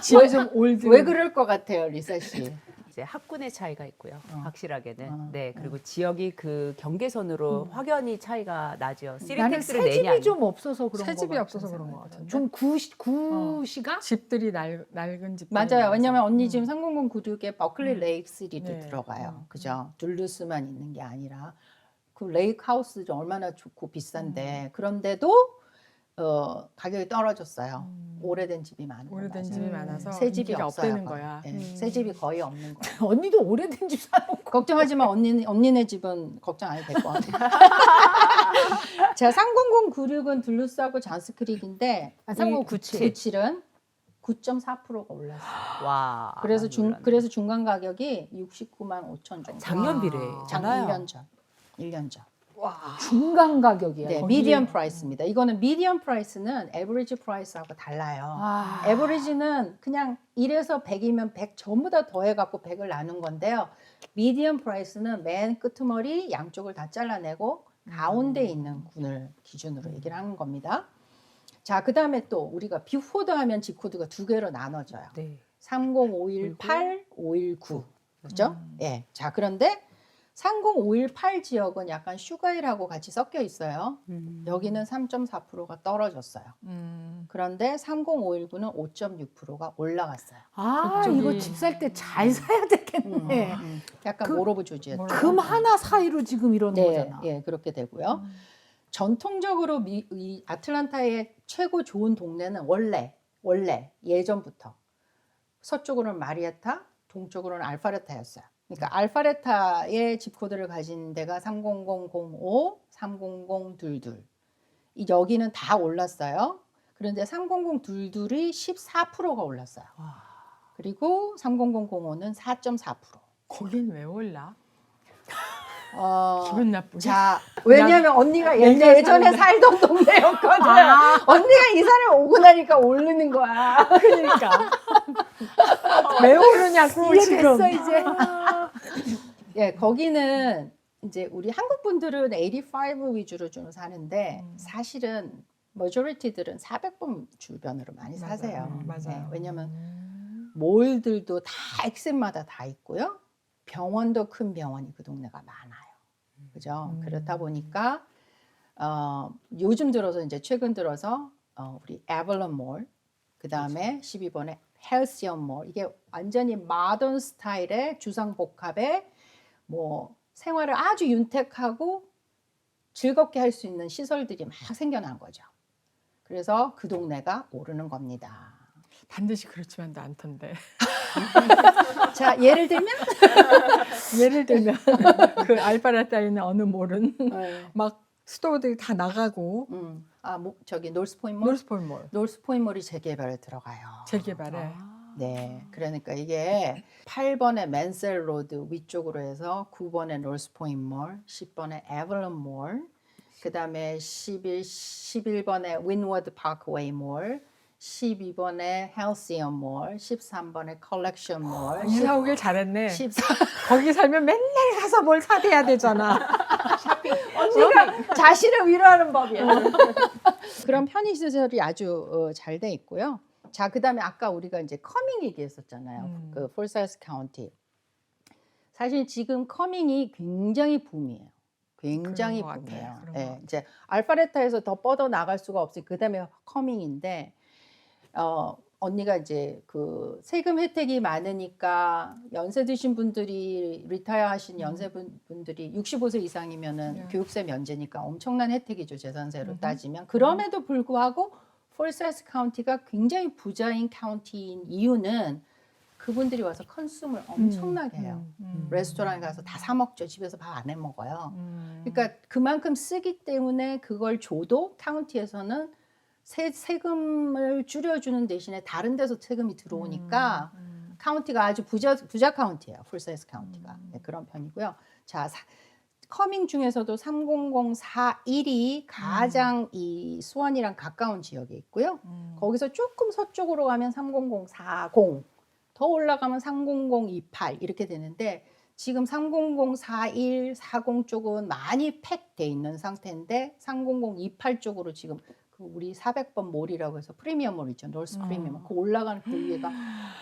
집이 좀 올드. 왜 그럴 것 같아요, 리사 씨? 이제 학군의 차이가 있고요. 확실하게는. 어. 네. 그리고 지역이 그 경계선으로 확연히 차이가 나죠. 나는 시리택스를 새 내냐. 집이 아니냐. 좀 없어서 그런 새 거 집이 같은 없어서 그런 생각이 것 들어요. 같은데? 좀 구시가 집들이 낡은 집들. 맞아요. 왜냐면 언니 지금 3009에 버클리 레이크 시리도 네. 들어가요. 그죠? 둘루스만 있는 게 아니라 그 레이크 하우스 얼마나 좋고 비싼데 그런데도 가격이 떨어졌어요. 오래된 집이 많은 오래된 집이 많아서 새 집이 인기가 없어요. 없다는 거의. 거야. 예, 새 집이 거의 없는 거예요. 언니도 오래된 집 사놓고 걱정하지 마. 언니네 집은 걱정 안 해도 될 것 같아요. 자, 30096은 둘루스하고 잔스크릭인데 3097. 97은 9.4%가 올랐어요. 와. 그래서 많이 올랐네. 그래서 중간 가격이 69만 5천 정도. 작년 비례. 작년 1년 전. 1년 전. 중간 가격이야. 네, 거기에. 미디엄 프라이스입니다. 이거는 미디엄 프라이스는 에버리지 프라이스하고 달라요. 아. 에버리지는 그냥 1에서 100이면 100 전부 다 더해 갖고 100을 나눈 건데요. 미디엄 프라이스는 맨 끄트머리 양쪽을 다 잘라내고 가운데 있는 군을 기준으로 얘기를 하는 겁니다. 자, 그다음에 또 우리가 빅코드 하면 G코드가 두 개로 나눠져요. 네. 30518, 519. 그죠? 예. 자, 그런데 30518 지역은 약간 슈가일하고 같이 섞여 있어요. 여기는 3.4%가 떨어졌어요. 그런데 30519는 5.6%가 올라갔어요. 아, 그쪽이- 이거 집 살 때 잘 사야 되겠네. 약간 그- 모로브 조지였죠. 금 하나 사이로 지금 이러는 네, 거잖아. 예, 그렇게 되고요. 전통적으로 이 아틀란타의 최고 좋은 동네는 원래 예전부터 서쪽으로는 마리에타, 동쪽으로는 알파레타였어요. 그러니까 알파레타의 집 코드를 가진 데가 30005, 30022. 여기는 다 올랐어요. 그런데 30022이 14%가 올랐어요. 그리고 30005는 4.4%. 거긴 왜 올라? 어, 기분 나쁘게. 자, 왜냐면 언니가 내가 예전에 사는데. 살던 동네였거든. 언니가 이사를 오고 나니까 오르는 거야. 그러니까 왜 오르냐고 지금. 이해됐어 이제. 예, 거기는 이제 우리 한국 분들은 85 위주로 좀 사는데 사실은 머저리티들은 400번 주변으로 많이 사세요. 맞아요. 예, 왜냐면 몰들도 다 엑센마다 다 있고요. 병원도 큰 병원이 그 동네가 많아요. 그죠? 그렇다 보니까 요즘 들어서 이제 최근 들어서 우리 에벌런 몰, 그 다음에 12번에 헬시언 몰, 이게 완전히 마던 스타일의 주상복합의 뭐 생활을 아주 윤택하고 즐겁게 할 수 있는 시설들이 막 생겨난 거죠. 그래서 그 동네가 오르는 겁니다. 반드시 그렇지만도 않던데. 자, 예를 들면 예를 들면 그 알파라타에 있는 어느 몰은 막 스토어들이 다 나가고 저기 노스포인트 몰, 노스폴 몰 노스포인트 몰이 재개발에 들어가요. 재개발에 네, 그러니까 이게 8번의 맨셀 로드 위쪽으로 해서 9번의 노스포인트 몰, 10번의 에벌런 몰, 그 다음에 11번의 윈워드 파크웨이 몰, 12번의 헬시언 몰, 13번의 컬렉션 몰, 이사 오길 잘했네. 14 거기 살면 맨날 가서 뭘 사대야 되잖아. 언니가 자신을 위로하는 법이야. 그런 편의시설이 아주 잘 돼 있고요. 자, 그다음에 아까 우리가 이제 커밍 얘기했었잖아요. 그 폴사이스 카운티. 사실 지금 커밍이 굉장히 붐이에요. 굉장히 그런 것 붐이에요. 같아요. 그런 예, 것 이제 알파레타에서 더 뻗어 나갈 수가 없으니 그다음에 커밍인데 언니가 이제 그 세금 혜택이 많으니까 연세 드신 분들이 리타이어 하신 연세 분들이 65세 이상이면은 네. 교육세 면제니까 엄청난 혜택이죠. 재산세로 따지면. 그럼에도 불구하고 폴사이스 카운티가 굉장히 부자인 카운티인 이유는 그분들이 와서 컨숨을 엄청나게 해요. 레스토랑에 가서 다 사 먹죠. 집에서 밥 안 해 먹어요. 그러니까 그만큼 쓰기 때문에 그걸 줘도 카운티에서는 세금을 줄여주는 대신에 다른 데서 세금이 들어오니까 카운티가 아주 부자 카운티예요. 폴사이스 카운티가. 네, 그런 편이고요. 자, 커밍 중에서도 30041이 가장 이 수원이랑 가까운 지역에 있고요. 거기서 조금 서쪽으로 가면 30040, 더 올라가면 30028 이렇게 되는데 지금 30041, 40 쪽은 많이 팩돼 있는 상태인데 30028 쪽으로 지금 그 우리 400번 몰이라고 해서 프리미엄 몰 있죠. 놀스 프리미엄. 그 올라가는 그 위에가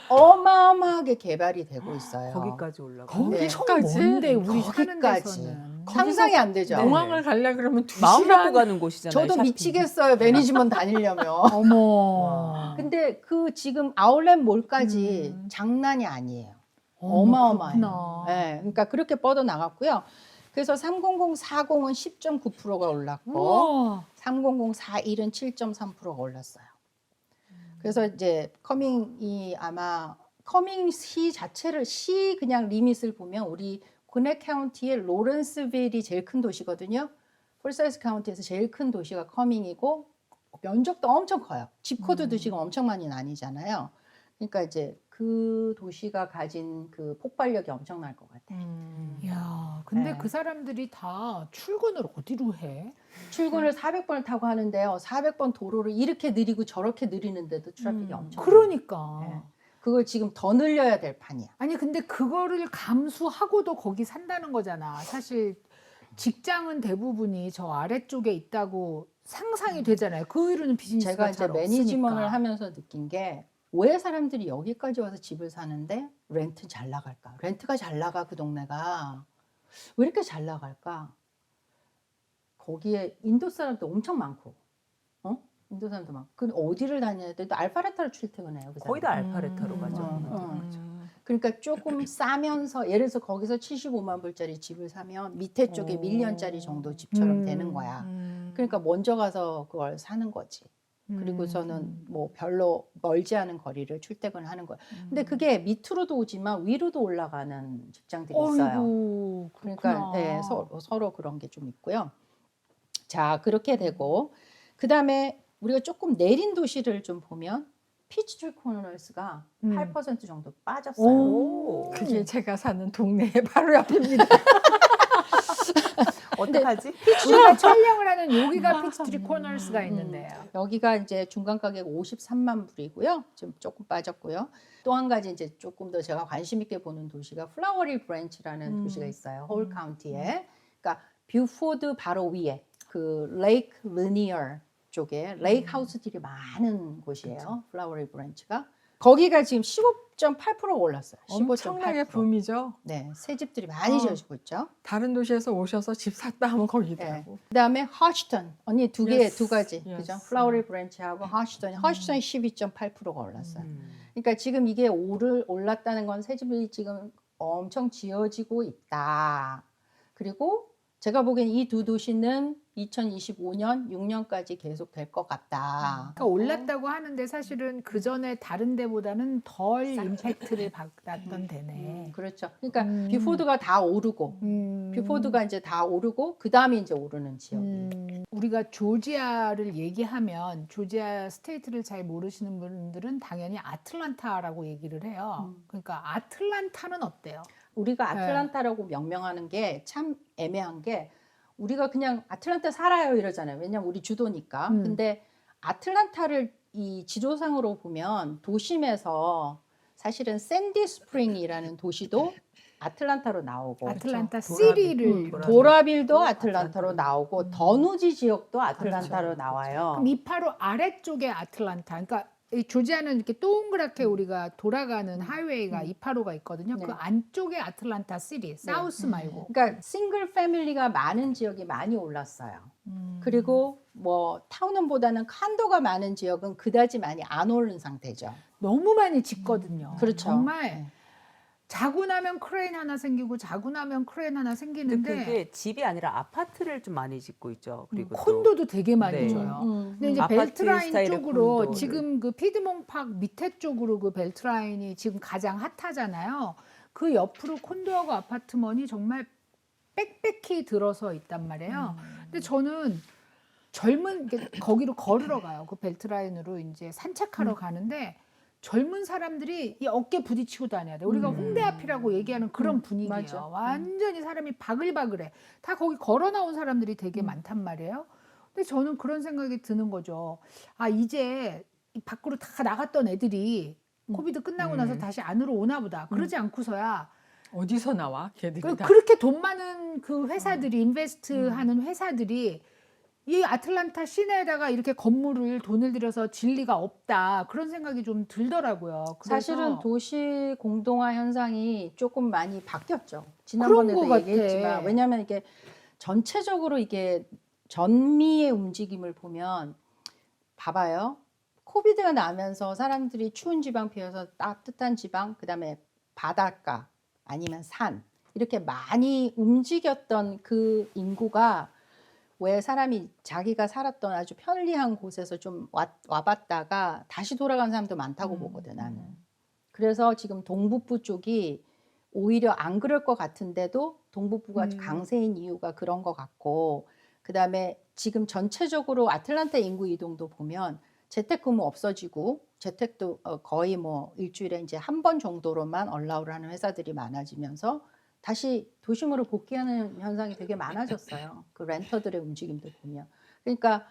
어마어마하게 개발이 되고 있어요. 거기까지 올라가. 네. 거기까지 뭔데 우리 사는 거기까지. 데서는 상상이 안 되죠. 공항을 가려 그러면 마음 먹고 2시간 가는 곳이잖아요. 저도 샤핑. 미치겠어요. 매니지먼트 다니려면. 어머. 근데 그 지금 아울렛 몰까지 장난이 아니에요. 어머, 어마어마해요. 그렇구나. 네, 그러니까 그렇게 뻗어 나갔고요. 그래서 30040은 10.9%가 올랐고 우와. 30041은 7.3%가 올랐어요. 그래서 이제 커밍이 아마 커밍 시 자체를 시 그냥 리밋을 보면 우리 고넷 카운티의 로렌스빌이 제일 큰 도시거든요. 폴사이스 카운티에서 제일 큰 도시가 커밍이고 면적도 엄청 커요. 집 코드도 지금 엄청 많이 나뉘잖아요. 그러니까 이제 그 도시가 가진 그 폭발력이 엄청날 것 같아요. 야, 근데 네. 그 사람들이 다 출근을 어디로 해? 출근을 400번을 타고 하는데요. 400번 도로를 이렇게 느리고 저렇게 느리는데도 트래픽이 엄청. 그러니까. 네. 그걸 지금 더 늘려야 될 판이야. 아니 근데 그거를 감수하고도 거기 산다는 거잖아. 사실 직장은 대부분이 저 아래쪽에 있다고 상상이 되잖아요. 그 위로는 비즈니스가 제가 이제 잘 매니지먼을 없으니까. 하면서 느낀 게 왜 사람들이 여기까지 와서 집을 사는데 렌트 잘 나갈까? 렌트가 잘 나가 그 동네가 왜 이렇게 잘 나갈까? 거기에 인도 사람도 엄청 많고, 인도 사람도 많고. 그 어디를 다녀야 돼? 또 알파레타로 출퇴근해요. 그 거의 다 사람들. 알파레타로 가죠. 그러니까 조금 싸면서 예를 들어서 거기서 75만 불짜리 집을 사면 밑에 쪽에 1년짜리 정도 집처럼 되는 거야. 그러니까 먼저 가서 그걸 사는 거지. 그리고서는 뭐 별로 멀지 않은 거리를 출퇴근하는 거야. 근데 그게 밑으로도 오지만 위로도 올라가는 직장들이 있어요. 어이구, 그러니까 그렇구나. 네, 서로 그런 게 좀 있고요. 자, 그렇게 되고 그다음에 우리가 조금 내린 도시를 좀 보면 피치트리 코너스가 8% 정도 빠졌어요. 오. 그게 제가 사는 동네의 바로 옆입니다. 어떡하지? 우리가 촬영을 하는 여기가 피치트리 코너스가 있는데요. 여기가 이제 중간 가격 53만 불이고요. 좀 조금 빠졌고요. 또 한 가지 이제 조금 더 제가 관심 있게 보는 도시가 플라워리 브랜치라는 도시가 있어요. 홀 카운티에. 그러니까 뷰포드 바로 위에 그 레이크 리니어 쪽에 레이크 하우스들이 많은 곳이에요. 플라워리 브랜치가. 거기가 지금 15.8%가 올랐어요. 15.8%. 엄청나게 붐이죠. 네, 새 집들이 많이 지어지고 있죠. 다른 도시에서 오셔서 집 샀다 하면 네. 거기더라고. 그다음에 허스턴 언니 두 Yes. 가지 Yes. 그죠? 플라워리 브랜치하고 허스턴이 12.8%가 올랐어요. 음. 그러니까 지금 이게 올랐다는 건 새 집이 지금 엄청 지어지고 있다. 그리고 제가 보기엔 이 두 도시는 2025년, 6년까지 계속 될 것 같다. 그러니까 올랐다고 하는데 사실은 그 전에 다른 데보다는 덜 임팩트를 받았던 데네. 그렇죠. 그러니까 뷰포드가 다 오르고, 뷰포드가 이제 다 오르고, 그 다음에 이제 오르는 지역이. 우리가 조지아를 얘기하면 조지아 스테이트를 잘 모르시는 분들은 당연히 아틀란타라고 얘기를 해요. 그러니까 아틀란타는 어때요? 우리가 아틀란타라고 명명하는 게 참 애매한 게 우리가 그냥 아틀란타 살아요 이러잖아요. 왜냐면 우리 주도니까. 근데 아틀란타를 이 지도상으로 보면 도심에서 사실은 샌디 스프링이라는 도시도 아틀란타로 나오고 아틀란타 그렇죠. 시리를 도라빌. 도라빌도 또 아틀란타로 나오고 더누지 지역도 아틀란타로 나와요. 그럼 이 바로 아래쪽에 아틀란타. 그러니까 이 조지아는 이렇게 동그랗게 우리가 돌아가는 하이웨이가 285가 있거든요. 네. 그 안쪽에 아틀란타 시리, 사우스 말고. 그러니까 싱글 패밀리가 많은 지역이 많이 올랐어요. 그리고 뭐 타운홈보다는 칸도가 많은 지역은 그다지 많이 안 오른 상태죠. 너무 많이 짓거든요. 그렇죠. 정말 네. 자고 나면 크레인 하나 생기고 자고 나면 크레인 하나 근데 생기는데 그게 집이 아니라 아파트를 좀 많이 짓고 있죠. 그리고 또 콘도도 되게 많이 네. 줘요. 음, 근데 이제 아파트 벨트라인 스타일의 쪽으로 콘도를. 지금 그 피드몬팍 밑에 쪽으로 그 벨트라인이 지금 가장 핫하잖아요. 그 옆으로 콘도하고 아파트먼이 정말 빽빽히 들어서 있단 말이에요. 근데 저는 거기로 걸으러 가요. 그 벨트라인으로 이제 산책하러 가는데 젊은 사람들이 이 어깨 부딪히고 다녀야 돼. 우리가 홍대 앞이라고 얘기하는 그런 분위기예요. 맞아. 완전히 사람이 바글바글해. 다 거기 걸어 나온 사람들이 되게 많단 말이에요. 근데 저는 그런 생각이 드는 거죠. 아, 이제 이 밖으로 다 나갔던 애들이 코비드 끝나고 나서 다시 안으로 오나 보다. 그러지 않고서야 어디서 나와? 걔들이 다. 그렇게 돈 많은 그 회사들이 인베스트하는 회사들이 이 아틀란타 시내에다가 이렇게 건물을 돈을 들여서 진리가 없다 그런 생각이 좀 들더라고요. 그래서 사실은 도시 공동화 현상이 조금 많이 바뀌었죠. 그런 지난번에도 것 같아. 얘기했지만 왜냐하면 이게 전체적으로 이게 전미의 움직임을 보면 봐봐요. 코비드가 나면서 사람들이 추운 지방 피해서 따뜻한 지방, 그다음에 바닷가 아니면 산 이렇게 많이 움직였던 그 인구가 왜 사람이 자기가 살았던 아주 편리한 곳에서 좀 와봤다가 다시 돌아간 사람도 많다고 보거든 나는. 그래서 지금 동북부 쪽이 오히려 안 그럴 것 같은데도 동북부가 강세인 이유가 그런 것 같고, 그 다음에 지금 전체적으로 아틀란타 인구 이동도 보면 재택근무 없어지고 재택도 거의 뭐 일주일에 이제 한 번 정도로만 얼라우를 하는 회사들이 많아지면서 다시 도심으로 복귀하는 현상이 되게 많아졌어요. 그 렌터들의 움직임도 보면. 그러니까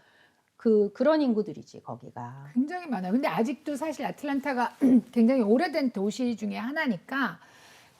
그런 인구들이지 거기가. 굉장히 많아요. 근데 아직도 사실 아틀란타가 굉장히 오래된 도시 중에 하나니까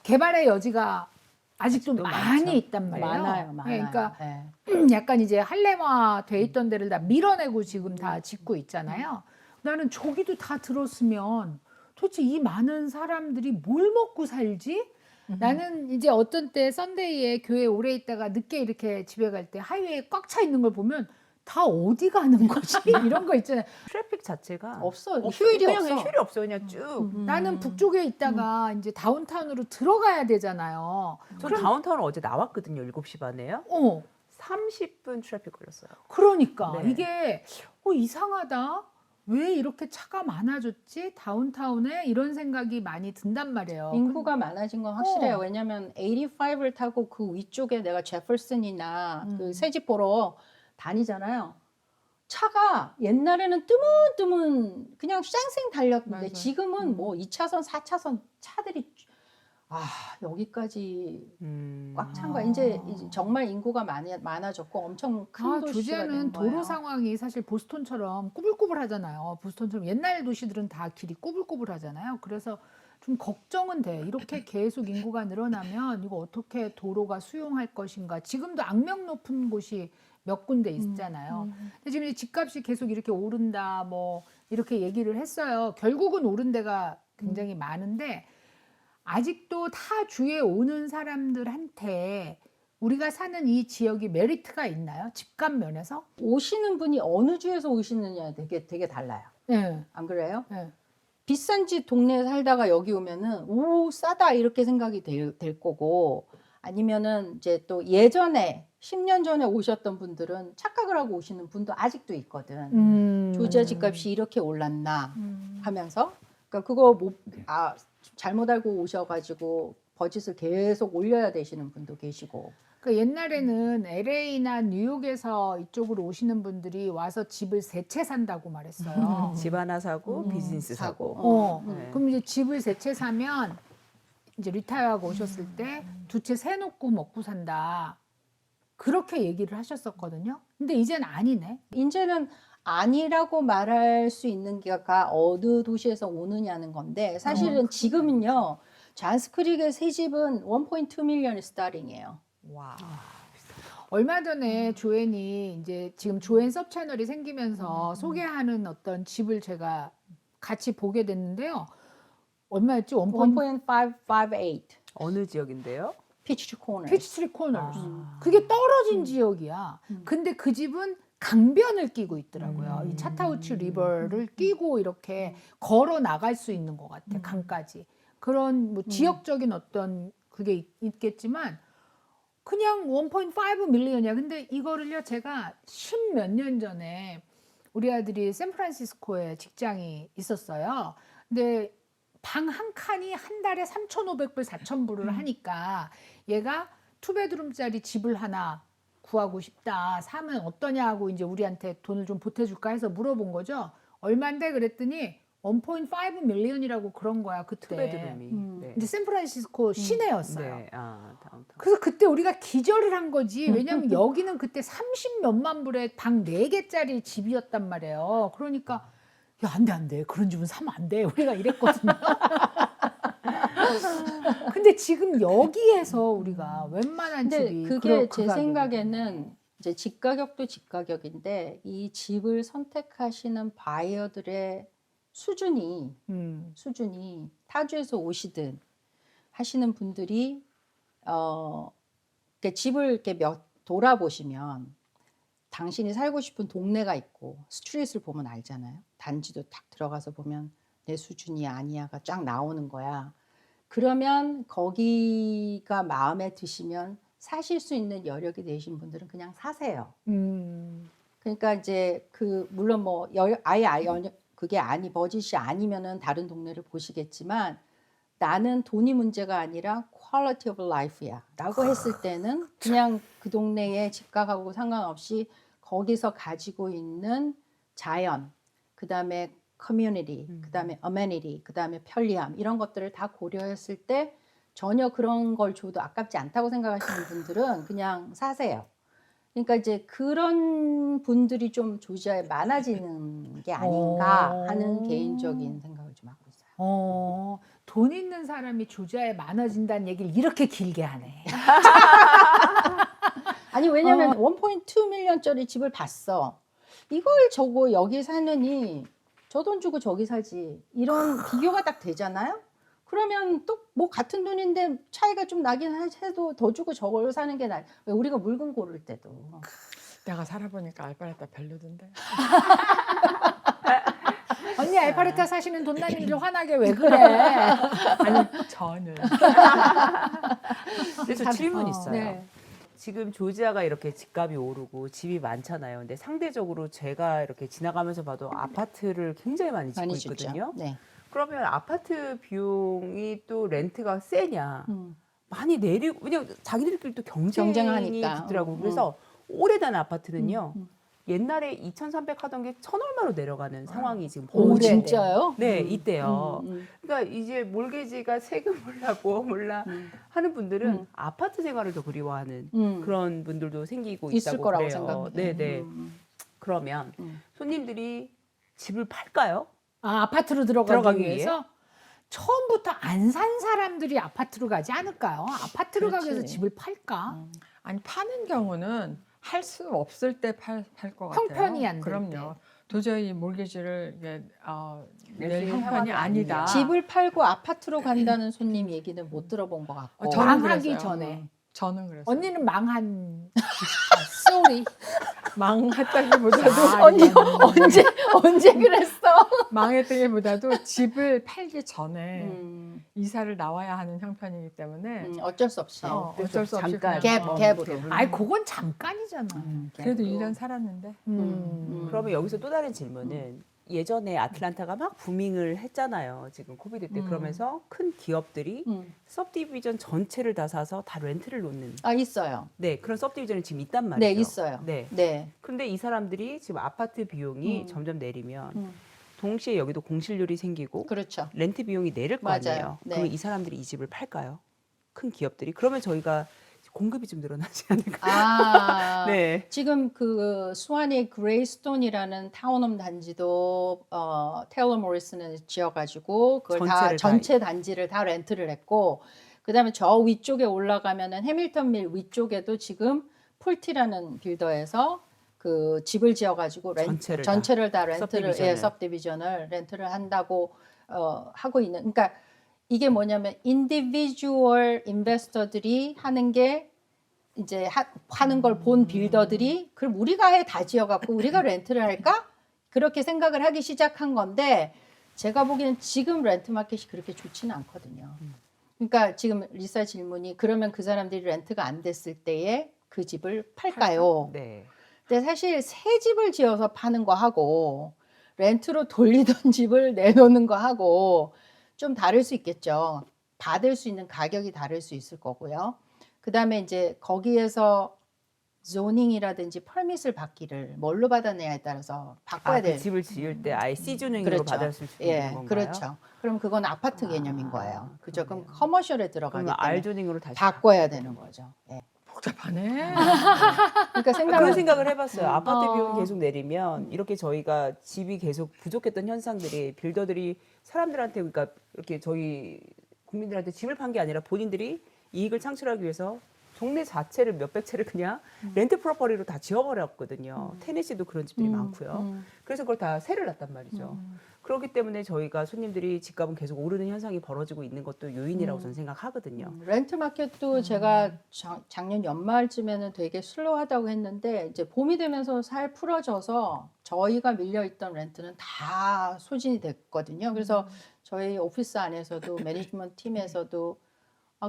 개발의 여지가 아직도 아직도 많이 많죠. 있단 말이에요. 많아요, 많아요. 그러니까 네. 약간 이제 할렘화 돼 있던 데를 다 밀어내고 지금 다 짓고 있잖아요. 나는 저기도 다 들었으면 도대체 이 많은 사람들이 뭘 먹고 살지? 나는 이제 어떤 때 썬데이에 교회 오래 있다가 늦게 이렇게 집에 갈 때 하이웨이에 꽉 차 있는 걸 보면 다 어디 가는 거지? 이런 거 있잖아요. 트래픽 자체가 없어. 휴일이 그냥 없어. 휴일이 없어. 그냥 쭉. 나는 북쪽에 있다가 이제 다운타운으로 들어가야 되잖아요. 전 다운타운 어제 나왔거든요. 7시 반에요. 30분 트래픽 걸렸어요. 그러니까 네. 이게 이상하다. 왜 이렇게 차가 많아졌지? 다운타운에 이런 생각이 많이 든단 말이에요. 인구가 많아진 건 확실해요. 어. 왜냐면 85를 타고 그 위쪽에 내가 제퍼슨이나 그 새집 보러 다니잖아요. 차가 옛날에는 뜨문뜨문 그냥 쌩쌩 달렸는데 맞아요. 지금은 뭐 2차선, 4차선 차들이 여기까지 꽉 찬 거야. 이제 정말 인구가 많아졌고 엄청 큰 도시가 조지아는 된 거예요. 도로 상황이 사실 보스턴처럼 꾸불꾸불하잖아요. 보스턴처럼 옛날 도시들은 다 길이 꾸불꾸불하잖아요. 그래서 좀 걱정은 돼. 이렇게 계속 인구가 늘어나면 이거 어떻게 도로가 수용할 것인가. 지금도 악명 높은 곳이 몇 군데 있잖아요. 근데 지금 이제 집값이 계속 이렇게 오른다, 뭐 이렇게 얘기를 했어요. 결국은 오른 데가 굉장히 많은데 아직도 타 주에 오는 사람들한테 우리가 사는 이 지역이 메리트가 있나요? 집값 면에서? 오시는 분이 어느 주에서 오시느냐 되게 달라요. 네. 안 그래요? 네. 비싼 집 동네에 살다가 여기 오면은 오 싸다 이렇게 생각이 될 거고 아니면은 이제 또 예전에 10년 전에 오셨던 분들은 착각을 하고 오시는 분도 아직도 있거든. 조지아 집값이 이렇게 올랐나 하면서 그러니까 그거 잘못 알고 오셔가지고 버짓을 계속 올려야 되시는 분도 계시고. 그 옛날에는 LA나 뉴욕에서 이쪽으로 오시는 분들이 와서 집을 세 채 산다고 말했어요. 집 하나 사고 비즈니스 사고. 어. 네. 그럼 이제 집을 세 채 사면 이제 리타이어하고 오셨을 때 두 채 세 놓고 먹고 산다. 그렇게 얘기를 하셨었거든요. 근데 이젠 아니네. 이제는 아니라고 말할 수 있는 게가 어느 도시에서 오느냐는 건데 사실은 지금은요. 잔스크릭의 새 집은 1.2 밀리언이 스타팅이에요. 와. 얼마 전에 조앤이 이제 지금 조앤 섭 채널이 생기면서 소개하는 어떤 집을 제가 같이 보게 됐는데요. 얼마였지? 1.558 어느 지역인데요? 피치트리 코너. 피치트리 코너스. 그게 떨어진 지역이야. 근데 그 집은 강변을 끼고 있더라고요. 이 차타우치 리버를 끼고 이렇게 걸어 나갈 수 있는 것 같아. 강까지. 그런 뭐 지역적인 어떤 그게 있겠지만 그냥 1.5 밀리언이야. 근데 이거를요 제가 10몇 년 전에 우리 아들이 샌프란시스코에 직장이 있었어요. 근데 방 한 칸이 한 달에 3,500불, 4,000불을 하니까 얘가 투베드룸짜리 집을 하나 구하고 싶다. 사면 어떠냐 하고 이제 우리한테 돈을 좀 보태줄까 해서 물어본 거죠. 얼만데 그랬더니 1.5 밀리언이라고 그런 거야 그때. 투베드룸이. 네. 근데 샌프란시스코 시내였어요. 네. 다운타운. 그래서 그때 우리가 기절을 한 거지. 왜냐면 여기는 그때 30 몇만 불에 방 4개짜리 집이었단 말이에요. 그러니까 야, 안 돼. 그런 집은 사면 안 돼. 우리가 이랬거든요. 근데 지금 여기에서 우리가 웬만한 근데 집이 그게 그 제 가격이거든요. 생각에는 이제 집 가격도 집 가격인데 이 집을 선택하시는 바이어들의 수준이 타주에서 오시든 하시는 분들이 이렇게 집을 이렇게 돌아보시면 당신이 살고 싶은 동네가 있고 스트릿을 보면 알잖아요. 단지도 딱 들어가서 보면 내 수준이 아니야가 쫙 나오는 거야. 그러면 거기가 마음에 드시면 사실 수 있는 여력이 되신 분들은 그냥 사세요. 그러니까 이제 물론 뭐 그게 버짓이 아니면은 다른 동네를 보시겠지만 나는 돈이 문제가 아니라 quality of life야 라고 했을 때는 그냥 그 동네의 집값하고 상관없이 거기서 가지고 있는 자연, 그 다음에 커뮤니티, 그 다음에 어메니티, 그 다음에 편리함 이런 것들을 다 고려했을 때 전혀 그런 걸 줘도 아깝지 않다고 생각하시는 분들은 그냥 사세요. 그러니까 이제 그런 분들이 좀 조지아에 많아지는 게 아닌가 하는 개인적인 생각을 좀 하고 있어요. 돈 있는 사람이 조지아에 많아진다는 얘기를 이렇게 길게 하네. 아니 왜냐면 1.2 밀리언짜리 집을 봤어. 이걸 저거 여기 사느니 저 돈 주고 저기 사지. 이런 비교가 딱 되잖아요. 그러면 또 뭐 같은 돈인데 차이가 좀 나긴 해도 더 주고 저걸 사는 게 나아. 왜 우리가 물건 고를 때도. 내가 살아보니까 알바레타 별로던데. 언니 알파레타 사시는 돈나님들 화나게 왜 그래? 아니 저는. 그래서 질문 있어요. 네. 지금 조지아가 이렇게 집값이 오르고 집이 많잖아요. 근데 상대적으로 제가 이렇게 지나가면서 봐도 아파트를 굉장히 많이 짓고 많이 있거든요. 줬죠. 네. 그러면 아파트 비용이 또 렌트가 세냐? 많이 내리고 왜냐면 자기들끼리 또 경쟁이 경쟁하니까. 붙더라고. 그래서 오래된 아파트는요. 옛날에 2,300 하던 게 1,000얼마로 내려가는 상황이 지금 오 벌어지고 진짜요? 네, 있대요. 음, 음. 그러니까 이제 몰개지가 세금 몰라 하는 분들은 아파트 생활을 더 그리워하는 그런 분들도 생기고 있을 있다고 거라고 그래요. 생각해요. 네네. 그러면 손님들이 집을 팔까요? 아파트로 들어가기 위해서? 처음부터 안 산 사람들이 아파트로 가지 않을까요? 아파트로 가기 위해서 그렇지. 집을 팔까? 아니 파는 경우는 할 수 없을 때 팔 것 같아요. 형편이 안 될 그럼요. 도저히 몰개지를 낼 낼 형편이 상황이 아니다. 아니냐. 집을 팔고 아파트로 간다는 손님 얘기는 못 들어본 것 같고. 저는 망하기 그랬어요. 전에. 저는 그랬어요. 언니는 망한 쏘리. 망했다기보다도 아, 언니 미안해. 언제 그랬어? 망했다기보다도 집을 팔기 전에 음, 이사를 나와야 하는 형편이기 때문에 어쩔 수 없이. 어쩔 수 없이 잠깐 그냥, 갭으로. 아이 그건 잠깐이잖아. 그래도 갭으로. 1년 살았는데 그러면 여기서 또 다른 질문은 예전에 아틀란타가 막 부밍을 했잖아요. 지금 코비드 때. 그러면서 큰 기업들이 서브디비전 전체를 다 사서 다 렌트를 놓는 아 있어요. 네, 그런 서브디비전이 지금 있단 말이죠. 네 있어요. 네. 네. 근데 이 사람들이 지금 아파트 비용이 점점 내리면 음. 동시에 여기도 공실률이 생기고 그렇죠. 렌트 비용이 내릴 거 맞아요. 아니에요. 네. 그러면 이 사람들이 이 집을 팔까요? 큰 기업들이? 그러면 저희가 공급이 좀 늘어나지 않을까? 아, 네. 지금 그 수완의 그레이스톤이라는 타운홈 단지도 테일러 모리슨을 지어가지고 그걸 다 전체를 전체 단지를 다 렌트를 했고, 그다음에 저 위쪽에 올라가면은 해밀턴밀 위쪽에도 지금 폴티라는 빌더에서 그 집을 지어가지고 전체를 다. 렌트를 서브디비전을. 서브디비전을 렌트를 한다고 하고 있는. 그러니까 이게 뭐냐면 인디비주얼 인베스터들이 하는 게 이제 하는 걸 본 빌더들이 그럼 우리가 해 다 지어갖고 우리가 렌트를 할까? 그렇게 생각을 하기 시작한 건데 제가 보기에는 지금 렌트 마켓이 그렇게 좋지는 않거든요. 그러니까 지금 리사 질문이 그러면 그 사람들이 렌트가 안 됐을 때에 그 집을 팔까요? 네. 근데 사실 새 집을 지어서 파는 거 하고 렌트로 돌리던 집을 내놓는 거 하고 좀 다를 수 있겠죠. 받을 수 있는 가격이 다를 수 있을 거고요. 그다음에 이제 거기에서 조닝이라든지 퍼밋을 받기를 뭘로 받았느냐에 따라서 바꿔야 아, 될. 그 집을 지을 때 아예 C존형으로 그렇죠. 받을 수 있는 예, 건가요? 그렇죠. 그럼 그건 아파트 개념인 거예요. 그죠? 그럼 그러네요. 커머셜에 들어가기 그러면 때문에 R존형으로 다시 바꿔야 되는 거죠. 예. 복잡하네. 그러니까 그런 생각을 해봤어요. 아파트 어. 비용이 계속 내리면 이렇게 저희가 집이 계속 부족했던 현상들이 빌더들이 사람들한테 그러니까 이렇게 저희 국민들한테 집을 판 게 아니라 본인들이 이익을 창출하기 위해서 동네 자체를 몇백 채를 그냥 렌트 프로퍼리로 다 지어버렸거든요. 테네시도 그런 집들이 많고요. 그래서 그걸 다 세를 놨단 말이죠. 그렇기 때문에 저희가 손님들이 집값은 계속 오르는 현상이 벌어지고 있는 것도 요인이라고 저는 생각하거든요. 렌트 마켓도 제가 작년 연말쯤에는 되게 슬로우하다고 했는데 이제 봄이 되면서 살 풀어져서 저희가 밀려있던 렌트는 다 소진이 됐거든요. 그래서 저희 오피스 안에서도 매니지먼트 팀에서도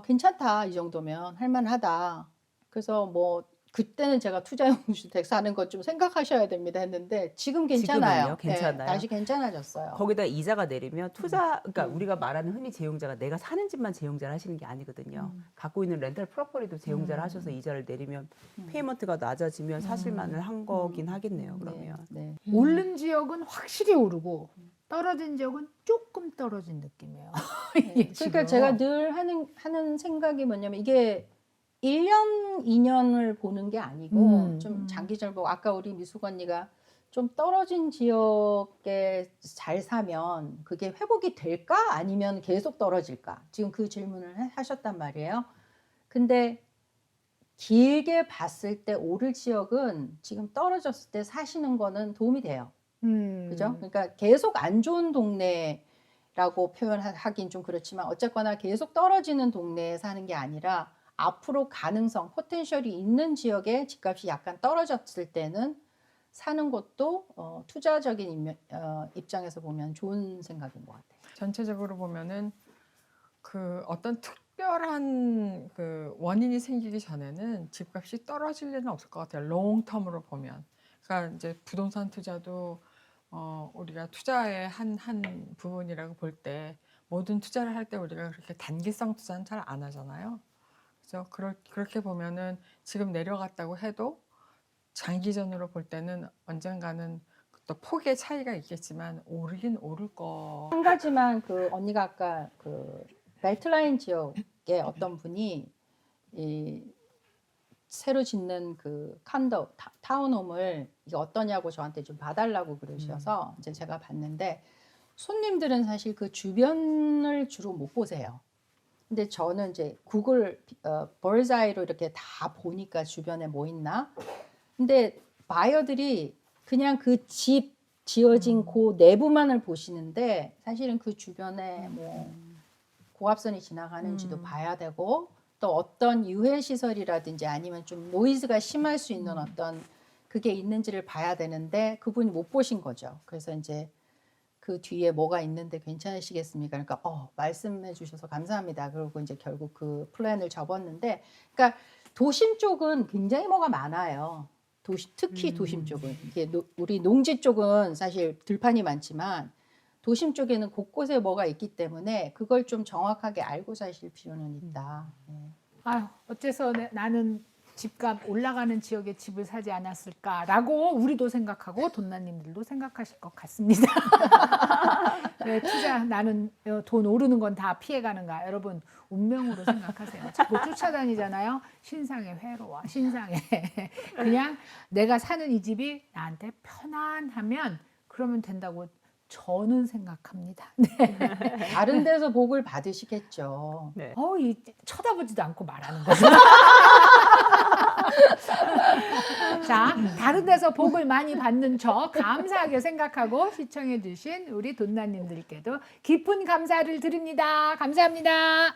괜찮다 이 정도면 할만하다. 그래서 뭐 그때는 제가 투자용 주택 사는 것 좀 생각하셔야 됩니다 했는데 지금 괜찮아요. 지금은요? 괜찮아요? 다시 괜찮아졌어요. 거기다 이자가 내리면 그러니까 우리가 말하는 흔히 재용자가 내가 사는 집만 재용자를 하시는 게 아니거든요. 갖고 있는 렌탈 프로퍼리도 재용자를 하셔서 이자를 내리면 페이먼트가 낮아지면 사실만을 한 거긴 하겠네요. 그러면. 네. 오른 지역은 확실히 오르고 떨어진 지역은 조금 떨어진 느낌이에요. 이게 그러니까 지금. 제가 늘 하는 생각이 뭐냐면 이게 1년, 2년을 보는 게 아니고 좀 장기적으로 보고 아까 우리 미숙 언니가 좀 떨어진 지역에 잘 사면 그게 회복이 될까? 아니면 계속 떨어질까? 지금 그 질문을 하셨단 말이에요. 근데 길게 봤을 때 오를 지역은 지금 떨어졌을 때 사시는 거는 도움이 돼요. 그죠? 그러니까 계속 안 좋은 동네라고 표현하긴 좀 그렇지만 어쨌거나 계속 떨어지는 동네에 사는 게 아니라 앞으로 가능성, 포텐셜이 있는 지역에 집값이 약간 떨어졌을 때는 사는 것도 투자적인 입장에서 보면 좋은 생각인 것 같아요. 전체적으로 보면은 그 어떤 특별한 그 원인이 생기기 전에는 집값이 떨어질 일은 없을 것 같아요. 롱텀으로 보면. 그러니까 이제 부동산 투자도 우리가 투자의 한 부분이라고 볼 때 모든 투자를 할 때 우리가 그렇게 단기성 투자는 잘 안 하잖아요. 그래서 그렇게 보면은 지금 내려갔다고 해도 장기전으로 볼 때는 언젠가는 또 폭의 차이가 있겠지만 오르긴 오를 거. 한 가지만 그 언니가 아까 그 벨트라인 지역에 어떤 분이 이 새로 짓는 그 컨도 타운홈을 이게 어떠냐고 저한테 좀 봐달라고 그러셔서 이제 제가 봤는데 손님들은 사실 그 주변을 주로 못 보세요. 근데 저는 이제 구글 버즈아이로 이렇게 다 보니까 주변에 뭐 있나. 근데 바이어들이 그냥 그 집 지어진 그 내부만을 보시는데 사실은 그 주변에 뭐 고압선이 지나가는지도 봐야 되고 또 어떤 유해 시설이라든지 아니면 좀 노이즈가 심할 수 있는 어떤 그게 있는지를 봐야 되는데 그분이 못 보신 거죠. 그래서 이제 그 뒤에 뭐가 있는데 괜찮으시겠습니까? 그러니까 말씀해 주셔서 감사합니다. 그리고 이제 결국 그 플랜을 접었는데, 그러니까 도심 쪽은 굉장히 뭐가 많아요. 특히 도심 쪽은 이게 우리 농지 쪽은 사실 들판이 많지만 도심 쪽에는 곳곳에 뭐가 있기 때문에 그걸 좀 정확하게 알고 사실 필요는 있다. 네. 아유, 어째서 나는 집값 올라가는 지역에 집을 사지 않았을까라고 우리도 생각하고 돈나님들도 생각하실 것 같습니다. 네, 나는 돈 오르는 건 다 피해가는가? 여러분 운명으로 생각하세요. 자꾸 쫓아다니잖아요. 신상에 회로와 신상에 그냥 내가 사는 이 집이 나한테 편안하면 그러면 된다고 저는 생각합니다. 네. 다른 데서 복을 받으시겠죠. 네. 쳐다보지도 않고 말하는 거죠. 자, 다른 데서 복을 많이 받는 저 감사하게 생각하고 시청해 주신 우리 돈나님들께도 깊은 감사를 드립니다. 감사합니다.